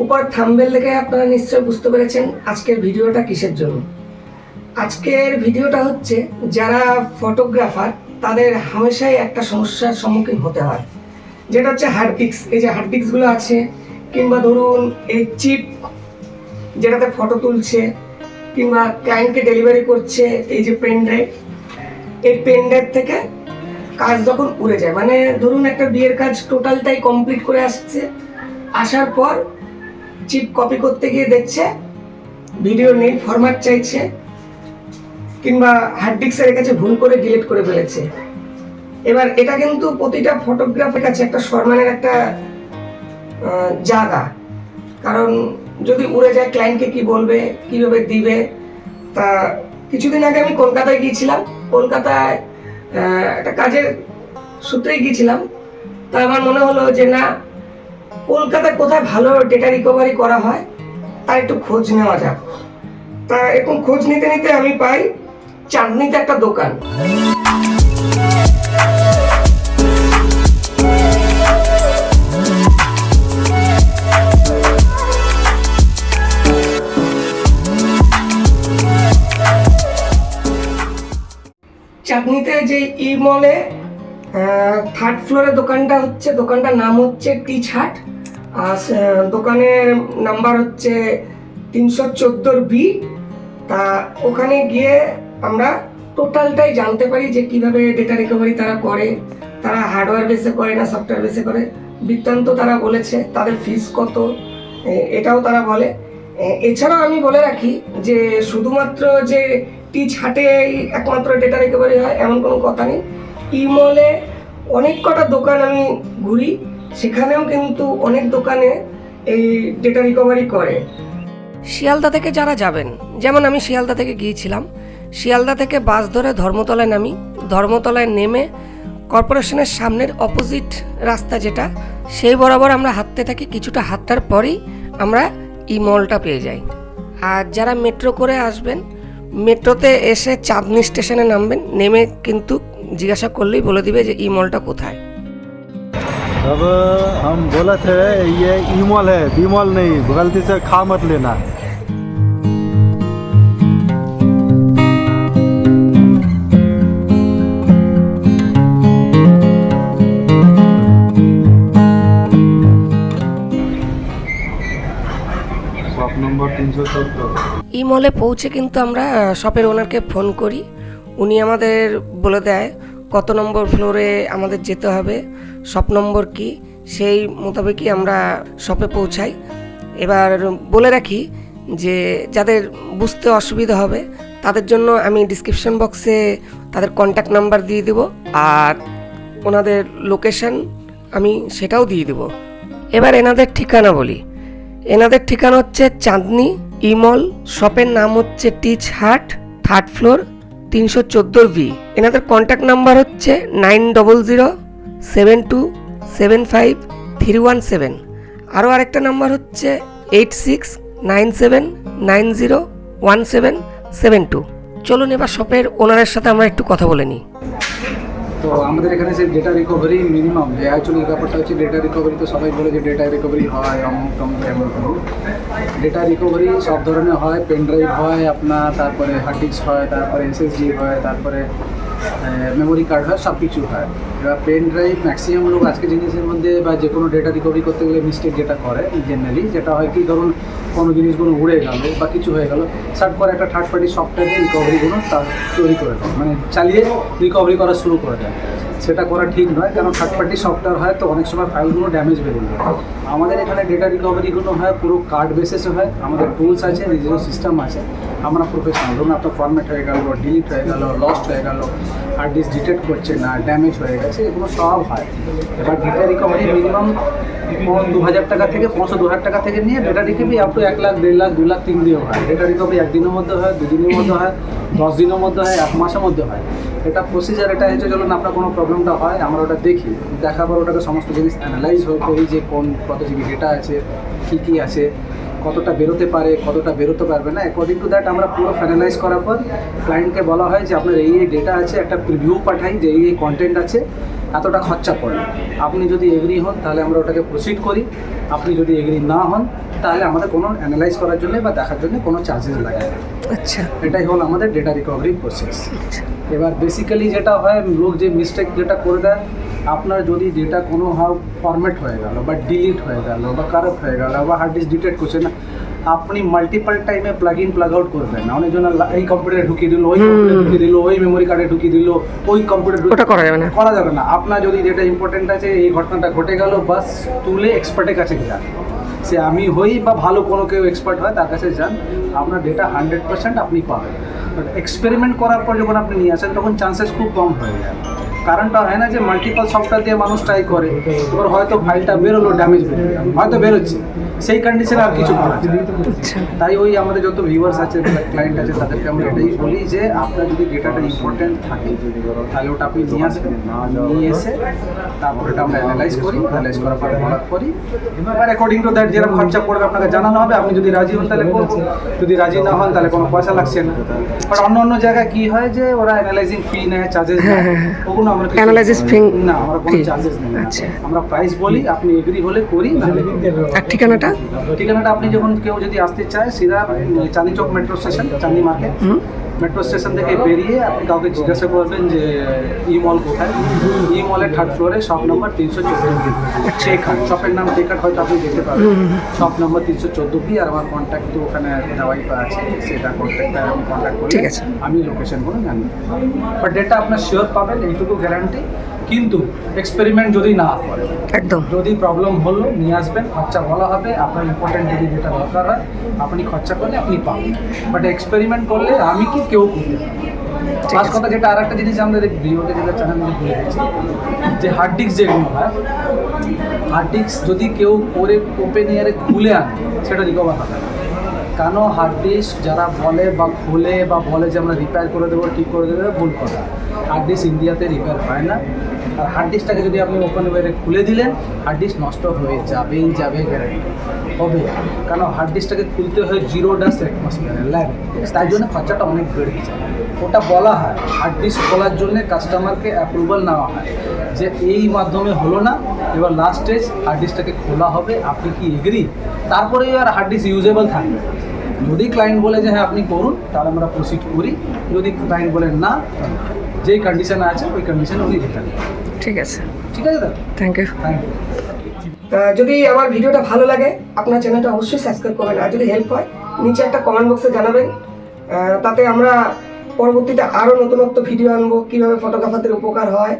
উপর থাম্বনেল দেখে আপনারা নিশ্চয়ই বুঝতে পেরেছেন আজকের ভিডিওটা কিসের জন্য। আজকের ভিডিওটা হচ্ছে যারা ফটোগ্রাফার তাদের হামেশাই একটা সমস্যার সম্মুখীন হতে হয়, যেটা হচ্ছে হার্ড ডিস্ক। এই যে হার্ড ডিস্কগুলো আছে, কিংবা ধরুন এই চিপ যেটাতে ফটো তুলছে কিংবা ক্লায়েন্টকে ডেলিভারি করছে, এই যে পেন ড্রাইভ, এই পেন ড্রাইভ থেকে কাজ যখন উড়ে যায়, মানে ধরুন একটা বিয়ের কাজ টোটালটাই কমপ্লিট করে আসছে, আসার পর চিপ কপি করতে গিয়ে দেখছে ভিডিও নেই, ফরম্যাট চাইছে, কিংবা হার্ড ডিস্কে রেখেছে, ভুল করে ডিলিট করে ফেলেছে। এবার এটা কিন্তু প্রতিটা ফটোগ্রাফের কাছে একটা সম্মানের একটা জায়গা, কারণ যদি উড়ে যায় ক্লায়েন্টকে কি বলবে, কিভাবে দিবে। তা কিছুদিন আগে আমি কলকাতায় গিয়েছিলাম, কলকাতায় একটা কাজের সূত্রেই গিয়েছিলাম। তা আমার মনে হলো যে না, কলকাতায় কোথায় ভালো ডেটা রিকভারি করা হয় তার একটু খোঁজ নেওয়া যাক। তা এরকম খোঁজ নিতে নিতে আমি পাই চাঁদনিতে একটা দোকান। চাঁদনিতে যে ই মলে থার্ড ফ্লোরের দোকানটা হচ্ছে, দোকানটার নাম হচ্ছে টিচ হাট, আর দোকানের নাম্বার হচ্ছে 314B। তা ওখানে গিয়ে আমরা টোটালটাই জানতে পারি যে কিভাবে ডেটা রিকভারি তারা করে, তারা হার্ডওয়্যার বেসে করে না সফটওয়্যার বেসে করে, বৃত্তান্ত তারা বলেছে, তাদের ফিস কত এটাও তারা বলে। এছাড়াও আমি বলে রাখি যে শুধুমাত্র যে টিচ হাটে একমাত্র ডেটা রিকভারি হয় এমন কোনো কথা নেই। ইমলে অনেক কটা দোকান আমি ঘুরি, সেখানেও কিন্তু অনেক দোকানে এই ডেটা রিকভারি করে। শিয়ালদা থেকে যারা যাবেন, যেমন আমি শিয়ালদা থেকে গিয়েছিলাম, শিয়ালদা থেকে বাস ধরে ধর্মতলায় নামি, ধর্মতলায় নেমে কর্পোরেশনের সামনের অপোজিট রাস্তা যেটা, সেই বরাবর আমরা হাঁটতে থাকি। কিছুটা হাঁটার পরেই আমরা ই মলটা পেয়ে যাই। আর যারা মেট্রো করে আসবেন, মেট্রোতে এসে চাঁদনি স্টেশনে নামবেন, নেমে কিন্তু জিজ্ঞাসা করলেই বলে দিবে যে ই মলটা কোথায়। अब हम बोले थे ये ई मॉल है, बी मॉल नहीं, गलती से खा मत लेना। Shop number 314। ই মলে পৌঁছে কিন্তু আমরা শপের ওনারকে ফোন করি, উনি আমাদের বলে দেয় কত নম্বর ফ্লোরে আমাদের যেতে হবে, শপ নম্বর কি, সেই মোতাবেকই আমরা শপে পৌঁছাই। এবার বলে রাখি যে যাদের বুঝতে অসুবিধা হবে তাদের জন্য আমি ডিসক্রিপশন বক্সে তাদের কন্ট্যাক্ট নাম্বার দিয়ে দেবো, আর ওনাদের লোকেশন আমি সেটাও দিয়ে দেবো। এবার এনাদের ঠিকানা বলি। এনাদের ঠিকানা হচ্ছে চাঁদনি ই মল, শপের নাম হচ্ছে টিচ হাট, থার্ড ফ্লোর, 314B। এনাদের কন্ট্যাক্ট নাম্বার হচ্ছে 900272753117। আরও আরেকটা নাম্বার হচ্ছে 8697901772। চলুন এবার শপের ওনারের সাথে আমরা একটু কথা বলে নিই। তো আমাদের এখানে যে ডেটা রিকভারি মিনিমাম, যে অ্যাকচুয়ালি ব্যাপারটা হচ্ছে ডেটা রিকভারি, তো সবাই বলে যে ডেটা রিকভারি হয় অমুক তমুক এমন তমুক। ডেটা রিকভারি সব ধরনের হয়, পেন ড্রাইভ হয় আপনার, তারপরে হার্ড ডিস্ক হয়, তারপরে এসএসডি হয়, তারপরে মেমোরি কার্ড হয়, সব কিছু হয়। এবার পেন ড্রাইভ ম্যাক্সিমাম লোক আজকে জিনিসের মধ্যে বা যে কোনো ডেটা রিকভারি করতে গেলে মিস্টেক যেটা করে জেনারেলি, যেটা হয় কি, ধরুন কোনো জিনিসগুলো উড়ে গেল বা কিছু হয়ে গেল, সার্চ করে একটা থার্ড পার্টি সফটওয়্যারে রিকভারিগুলো তার তৈরি করে দেয়, মানে চালিয়ে রিকভারি করা শুরু করে দেয়। সেটা করা ঠিক নয়, কারণ থার্ড পার্টি সফটওয়্যার হয় তো অনেক সময় ফাইলগুলো ড্যামেজ বেরিয়ে যায়। আমাদের এখানে ডেটা রিকভারিগুলো হয় পুরো কার্ড বেসিসে হয়, আমাদের টুলস আছে, নিজস্ব সিস্টেম আছে, আমরা প্রফেশনাল। ধরুন আপনার ফরম্যাট হয়ে গেল, ডিলিট হয়ে গেল, লস্ট হয়ে গেল, হার্ড ডিস্ক ডিটেক্ট করছে না, ড্যামেজ হয়ে গেছে, এগুলো সব হয়। এবার ডেটা রিকভারি মিনিমাম 2000 টাকা থেকে 500-2000 টাকা থেকে নিয়ে data recovery up to 1 lakh, 1.5 lakh, 2 lakh, 3 দিয়েও হয়। ডেটা রিকভারি 1 দিনের মধ্যে হয়, 2 দিনের মধ্যে হয়, 10 দিনের মধ্যে হয়, 1 মাসের মধ্যে হয়। এটা প্রসিজার, এটা হচ্ছে চলুন আপনার কোনো প্রবলেমটা হয়, আমরা ওটা দেখি, দেখার পর ওটাকে সমস্ত জিনিস অ্যানালাইজ করি যে কত জিবি ডেটা আছে, কী আছে, কতটা বেরোতে পারে, কতটা বেরোতে পারবে না। অ্যাকর্ডিং টু দ্যাট আমরা পুরো ফাইনালাইজ করার পর ক্লায়েন্টকে বলা হয় যে আপনার এই ডেটা আছে, একটা প্রিভিউ পাঠাই যে এই কন্টেন্ট আছে, এতটা খরচা পড়ে। আপনি যদি এগ্রি হন তাহলে আমরা ওটাকে প্রসিড করি, আপনি যদি এগ্রি না হন তাহলে আমাদের কোনো অ্যানালাইজ করার জন্য বা দেখার জন্য কোনো চার্জেস লাগে না। আচ্ছা এটাই হলো আমাদের ডেটা রিকভারি প্রসেস। এবার বেসিক্যালি যেটা হয়, লোক যে মিস্টেক যেটা করে দেয়, আপনার যদি ডেটা কোনো ফরম্যাট হয়ে গেল বা ডিলিট হয়ে গেল বা কারাপ্ট হয়ে গেল বা হার্ড ডিস্ক ডিটেক্ট করছে না, আপনি মাল্টিপল টাইমে প্লাগ ইন প্লাগ আউট করবেন না। অনেকজন এই কম্পিউটারে ঢুকিয়ে দিল, ওই কম্পিউটারে ঢুকিয়ে দিল, ওই মেমোরি কার্ডে ঢুকিয়ে দিল, ওই কম্পিউটার ওটা করা যাবে না। করা যাবে না। আপনার যদি ডেটা ইম্পর্টেন্ট আছে, এই ঘটনাটা ঘটে গেল, বাস তুলে এক্সপার্টের কাছে যান। সে আমি হই বা ভালো কোনো কেউ এক্সপার্ট হয় তার কাছে যান, আপনার ডেটা 100% আপনি পাবেন। বাট এক্সপেরিমেন্ট করার পর যখন আপনি নিয়ে আসেন তখন চান্সেস খুব কম হয়ে যায়। কারণটা হয় না যে মাল্টিপল সফটওয়্যার দিয়ে মানুষ ট্রাই করে, এবার হয়তো ফাইলটা বেরোলো, ড্যামেজ বেরোলো, হয়তো বেরোচ্ছে, সেই কন্ডিশনে আর কিছু করা যায় না। তাই ওই আমাদের যত ভিউয়ার্স আছে বা ক্লায়েন্ট আছে তাদেরকে আমরা এটাই বলি যে আপনার যদি ডেটাটা ইম্পর্টেন্ট থাকে তাহলে ওটা আপনি নিয়ে আসবেন, নিয়ে এসে তারপর এটা আমরা অ্যানালাইজ করি, অ্যানালাইজ করার পর ফলোআপ করি। এবার অ্যাকর্ডিং টু দ্যাট যেরকম খরচা পড়বে আপনাকে জানানো হবে। আপনি যদি রাজি হন তাহলে করবো, যদি রাজি না হন তাহলে কোনো পয়সা লাগছে না। বাট অন্য অন্য জায়গায় কী হয় যে ওরা অ্যানালাইজিং ফি নেয়, চার্জেস নেয়, ওগুলো আমরা অ্যানালাইসিস ফি না, আমরা কোনো চার্জেস নেই। আচ্ছা। আমরা প্রাইস বলি, আপনি এগ্রি হলে করি, নাহলে আর ঠিকানাটা? ঠিকানাটা আপনি যখন কেউ যদি আসতে চায় সিধা চাঁদনি চক মেট্রো স্টেশন, চাঁদনি মার্কেট মেট্রো স্টেশন থেকে বেরিয়ে আপনি কাউকে জিজ্ঞাসা করবেন যে ই মল কোথায়। ই মলের 3rd ফ্লোরে শপ নম্বর 314 টেকাট, শপের নাম টেকাট, হয়তো আপনি দেখতে পাবেন। শপ নম্বর 314 আর আমার কন্ট্যাক্ট তো ওখানে দেওয়াই আছে, সেটা কন্ট্যাক্টে আমি কন্ট্যাক্ট করি, ঠিক আছে। আমি লোকেশনগুলো জানি। বাট ডেটা আপনার শিওর পাবেন, এইটুকু গ্যারান্টি। কিন্তু এক্সপেরিমেন্ট যদি না করেন, একদম যদি প্রবলেম হলো নিয়ে আসবেন, খরচা বলা হবে, আপনার ইম্পর্টেন্ট যদি যেটা দরকার হয় আপনি খরচা করলে আপনি পাবেন। বাট এক্সপেরিমেন্ট করলে আমি কি কেউ করতে ফার্স্ট কথা যেটা আর একটা জিনিস আমাদের ভিডিওতে যেটা চ্যানেল মধ্যে বলে দিয়েছি যে হার্ড ডিস্ক যেগুলো হয়, হার্ড ডিস্ক যদি কেউ করে ওপেন ইয়ারে খুলে আনে সেটা রিকভার হবে না। কেন হার্ড ডিস্ক যারা বলে বা খোলে বা বলে যে আমরা রিপেয়ার করে দেবো, ঠিক করে দেবো, ভুল কথা। হার্ড ডিস্ক ইন্ডিয়াতে রিপেয়ার হয় না। আর হার্ড ডিস্কটাকে যদি আপনি ওপেন ওয়ারে খুলে দিলেন, হার্ড ডিস্ক নষ্ট হয়ে যাবেই যাবে, গ্যারান্টি হবে। কারণ হার্ড ডিস্কটাকে খুলতে হয় 0 ডাস্ট অ্যাটমসফিয়ারে ল্যাবে, তাই জন্য খরচাটা অনেক বেড়ে যায়। ওটা বলা হয় হার্ড ডিস্ক খোলার জন্য কাস্টমারকে অ্যাপ্রুভাল নেওয়া হয় যে এই মাধ্যমে হলো না, এবার লাস্ট স্টেজ হার্ড ডিস্কটাকে খোলা হবে, আপনি কি এগ্রি? তারপরে আর হার্ড ডিস্ক ইউজেবল থাকবে। যদি ক্লায়েন্ট বলে যে হ্যাঁ আপনি করুন তাহলে আমরা প্রসিড করি, যদি ক্লায়েন্ট বলে না, যেই কন্ডিশনে আছে ওই কন্ডিশনে উনি রিটার্ন। ঠিক আছে, ঠিক আছে দাদা, থ্যাংক ইউ। Thank you. যদি আমার ভিডিওটা ভালো লাগে আপনার চ্যানেলটা অবশ্যই সাবস্ক্রাইব করবেন, আর যদি হেল্প হয় নিচে একটা কমেন্ট বক্সে জানাবেন। তাতে আমরা পরবর্তীতে আরও নতুনত্ব ভিডিও আনবো, কীভাবে ফটোগ্রাফারদের উপকার হয়,